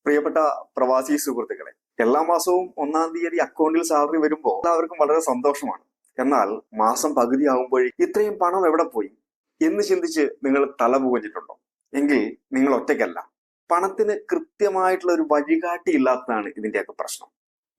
പ്രിയപ്പെട്ട പ്രവാസി സുഹൃത്തുക്കളെ, എല്ലാ മാസവും 1-ാം തീയതി അക്കൗണ്ടിൽ സാലറി വരുമ്പോൾ എല്ലാവർക്കും വളരെ സന്തോഷമാണ്. എന്നാൽ മാസം പകുതിയാകുമ്പോഴേ ഇത്രയും പണം എവിടെ പോയി എന്ന് ചിന്തിച്ച് നിങ്ങൾ തല പുകഞ്ഞിട്ടുണ്ടോ? എങ്കിൽ നിങ്ങൾ ഒറ്റയ്ക്കല്ല. പണത്തിന് കൃത്യമായിട്ടുള്ള ഒരു വഴികാട്ടി ഇല്ലാത്തതാണ് ഇതിന്റെയൊക്കെ പ്രശ്നം.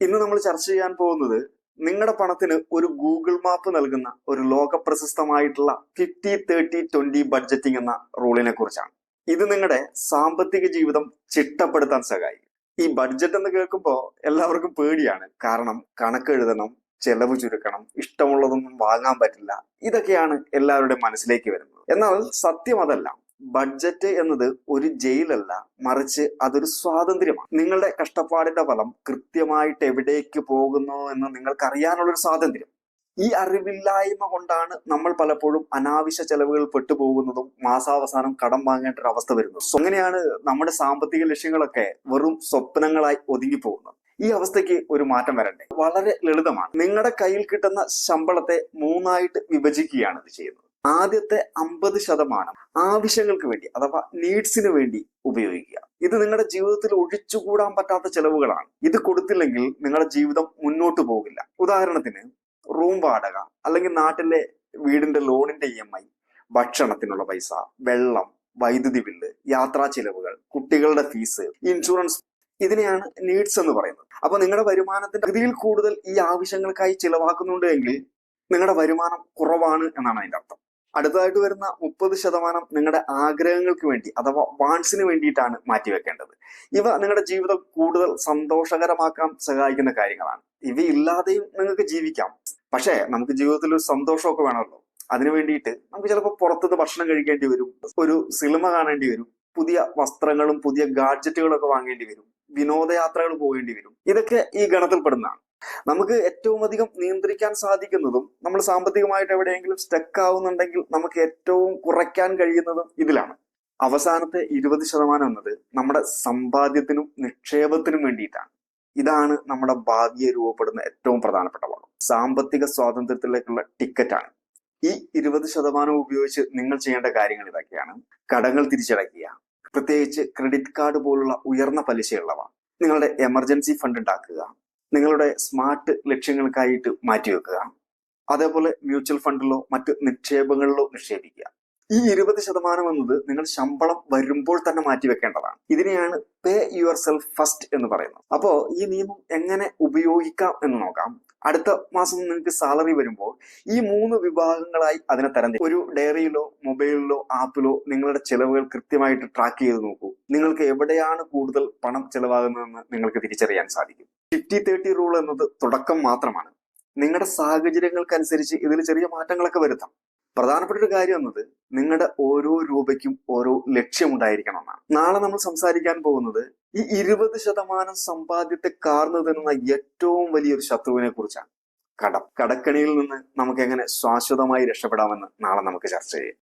ഇന്ന് നമ്മൾ ചർച്ച ചെയ്യാൻ പോകുന്നത് നിങ്ങളുടെ പണത്തിന് ഒരു ഗൂഗിൾ മാപ്പ് നൽകുന്ന ഒരു ലോക പ്രശസ്തമായിട്ടുള്ള 50-30-20 ബഡ്ജറ്റിംഗ് എന്ന റൂളിനെ കുറിച്ചാണ്. ഇത് നിങ്ങളുടെ സാമ്പത്തിക ജീവിതം ചിട്ടപ്പെടുത്താൻ സഹായിക്കും. ഈ ബഡ്ജറ്റ് എന്ന് കേൾക്കുമ്പോൾ എല്ലാവർക്കും പേടിയാണ്. കാരണം കണക്ക് എഴുതണം, ചെലവ് ചുരുക്കണം, ഇഷ്ടമുള്ളതൊന്നും വാങ്ങാൻ പറ്റില്ല, ഇതൊക്കെയാണ് എല്ലാവരുടെയും മനസ്സിലേക്ക് വരുന്നത്. എന്നാൽ സത്യം അതല്ല. ബഡ്ജറ്റ് എന്നത് ഒരു ജയിലല്ല, മറിച്ച് അതൊരു സ്വാതന്ത്ര്യമാണ്. നിങ്ങളുടെ കഷ്ടപ്പാടിന്റെ ഫലം കൃത്യമായിട്ട് എവിടേക്ക് പോകുന്നു എന്ന് നിങ്ങൾക്ക് അറിയാനുള്ളൊരു സ്വാതന്ത്ര്യം. ഈ അറിവില്ലായ്മ കൊണ്ടാണ് നമ്മൾ പലപ്പോഴും അനാവശ്യ ചെലവുകൾ പെട്ടുപോകുന്നതും മാസാവസാനം കടം വാങ്ങേണ്ട ഒരു അവസ്ഥ വരുന്നത്. അങ്ങനെയാണ് നമ്മുടെ സാമ്പത്തിക ലക്ഷ്യങ്ങളൊക്കെ വെറും സ്വപ്നങ്ങളായി ഒതുങ്ങിപ്പോകുന്നത്. ഈ അവസ്ഥയ്ക്ക് ഒരു മാറ്റം വരണ്ടേ? വളരെ ലളിതമാണ്. നിങ്ങളുടെ കയ്യിൽ കിട്ടുന്ന ശമ്പളത്തെ 3ആയിട്ട് വിഭജിക്കുകയാണ് ഇത് ചെയ്യുന്നത്. ആദ്യത്തെ 50% ആവശ്യങ്ങൾക്ക് വേണ്ടി അഥവാ നീഡ്സിന് വേണ്ടി ഉപയോഗിക്കുക. ഇത് നിങ്ങളുടെ ജീവിതത്തിൽ ഒഴിച്ചുകൂടാൻ പറ്റാത്ത ചെലവുകളാണ്. ഇത് കൊടുത്തില്ലെങ്കിൽ നിങ്ങളുടെ ജീവിതം മുന്നോട്ട് പോകില്ല. ഉദാഹരണത്തിന് റൂം വാടക, അല്ലെങ്കിൽ നാട്ടിലെ വീടിന്റെ ലോണിന്റെ EMI, ഭക്ഷണത്തിനുള്ള പൈസ, വെള്ളം, വൈദ്യുതി ബില്ല്, യാത്രാ ചിലവുകൾ, കുട്ടികളുടെ ഫീസ്, ഇൻഷുറൻസ്, ഇതിനെയാണ് നീഡ്സ് എന്ന് പറയുന്നത്. അപ്പൊ നിങ്ങളുടെ വരുമാനത്തിന്റെ പകുതിയിൽ കൂടുതൽ ഈ ആവശ്യങ്ങൾക്കായി ചിലവാക്കുന്നുണ്ട് എങ്കിൽ നിങ്ങളുടെ വരുമാനം കുറവാണ് എന്നാണ് അതിന്റെ അർത്ഥം. അടുത്തതായിട്ട് വരുന്ന 30% നിങ്ങളുടെ ആഗ്രഹങ്ങൾക്ക് വേണ്ടി അഥവാ വാൺസിന് വേണ്ടിയിട്ടാണ് മാറ്റിവെക്കേണ്ടത്. ഇവ നിങ്ങളുടെ ജീവിതം കൂടുതൽ സന്തോഷകരമാക്കാൻ സഹായിക്കുന്ന കാര്യങ്ങളാണ്. ഇവയില്ലാതെയും നിങ്ങൾക്ക് ജീവിക്കാം. പക്ഷേ നമുക്ക് ജീവിതത്തിൽ ഒരു സന്തോഷമൊക്കെ വേണമല്ലോ. അതിനു വേണ്ടിയിട്ട് നമുക്ക് ചിലപ്പോൾ പുറത്തുനിന്ന് ഭക്ഷണം കഴിക്കേണ്ടി വരും, ഒരു സിനിമ കാണേണ്ടി വരും, പുതിയ വസ്ത്രങ്ങളും പുതിയ ഗാഡ്ജറ്റുകളും ഒക്കെ വാങ്ങേണ്ടി വരും, വിനോദയാത്രകൾ പോകേണ്ടി വരും. ഇതൊക്കെ ഈ ഗണത്തിൽപ്പെടുന്നതാണ്. നമുക്ക് ഏറ്റവും അധികം നിയന്ത്രിക്കാൻ സാധിക്കുന്നതും നമ്മൾ സാമ്പത്തികമായിട്ട് എവിടെയെങ്കിലും സ്റ്റക്ക് ആവുന്നുണ്ടെങ്കിൽ നമുക്ക് ഏറ്റവും കുറയ്ക്കാൻ കഴിയുന്നതും ഇതിലാണ്. അവസാനത്തെ 20% എന്നത് നമ്മുടെ സമ്പാദ്യത്തിനും നിക്ഷേപത്തിനും വേണ്ടിയിട്ടാണ്. ഇതാണ് നമ്മുടെ ഭാവിയെ രൂപപ്പെടുന്ന ഏറ്റവും പ്രധാനപ്പെട്ട ഭാഗം. സാമ്പത്തിക സ്വാതന്ത്ര്യത്തിലേക്കുള്ള ടിക്കറ്റാണ്. ഈ 20% ഉപയോഗിച്ച് നിങ്ങൾ ചെയ്യേണ്ട കാര്യങ്ങൾ ഇതൊക്കെയാണ്. കടങ്ങൾ തിരിച്ചടയ്ക്കുക, പ്രത്യേകിച്ച് ക്രെഡിറ്റ് കാർഡ് പോലുള്ള ഉയർന്ന പലിശയുള്ളവ. നിങ്ങളുടെ എമർജൻസി ഫണ്ട് ഉണ്ടാക്കുക, നിങ്ങളുടെ സ്മാർട്ട് ലക്ഷ്യങ്ങൾക്കായിട്ട് മാറ്റിവെക്കുക. അതേപോലെ മ്യൂച്വൽ ഫണ്ടിലോ മറ്റ് നിക്ഷേപങ്ങളിലോ നിക്ഷേപിക്കുക. ഈ 20% എന്നത് നിങ്ങൾ ശമ്പളം വരുമ്പോൾ തന്നെ മാറ്റിവെക്കേണ്ടതാണ്. ഇതിനെയാണ് പേ യുവർ സെൽഫ് ഫസ്റ്റ് എന്ന് പറയുന്നത്. അപ്പോ ഈ നിയമം എങ്ങനെ ഉപയോഗിക്കാം എന്ന് നോക്കാം. അടുത്ത മാസം നിങ്ങൾക്ക് സാലറി വരുമ്പോൾ ഈ 3 വിഭാഗങ്ങളായി അതിനെ തരംതിരിക്കും. ഒരു ഡയറിയിലോ മൊബൈലിലോ ആപ്പിലോ നിങ്ങളുടെ ചെലവുകൾ കൃത്യമായിട്ട് ട്രാക്ക് ചെയ്ത് നോക്കൂ. നിങ്ങൾക്ക് എവിടെയാണ് കൂടുതൽ പണം ചെലവാകുന്നതെന്ന് നിങ്ങൾക്ക് തിരിച്ചറിയാൻ സാധിക്കും. 50-30 റൂൾ എന്നത് തുടക്കം മാത്രമാണ്. നിങ്ങളുടെ സാഹചര്യങ്ങൾക്കനുസരിച്ച് ഇതിൽ ചെറിയ മാറ്റങ്ങളൊക്കെ വരുത്താം. പ്രധാനപ്പെട്ട ഒരു കാര്യം എന്നത് നിങ്ങളുടെ ഓരോ രൂപയ്ക്കും ഓരോ ലക്ഷ്യമുണ്ടായിരിക്കണം എന്നാണ്. നാളെ നമ്മൾ സംസാരിക്കാൻ പോകുന്നത് ഈ 20% സമ്പാദ്യത്തെ കാർന്നു തരുന്ന ഏറ്റവും വലിയൊരു ശത്രുവിനെ കുറിച്ചാണ്. കടം. കടക്കണിയിൽ നിന്ന് നമുക്ക് എങ്ങനെ ശാശ്വതമായി രക്ഷപ്പെടാമെന്ന് നാളെ നമുക്ക് ചർച്ച ചെയ്യാം.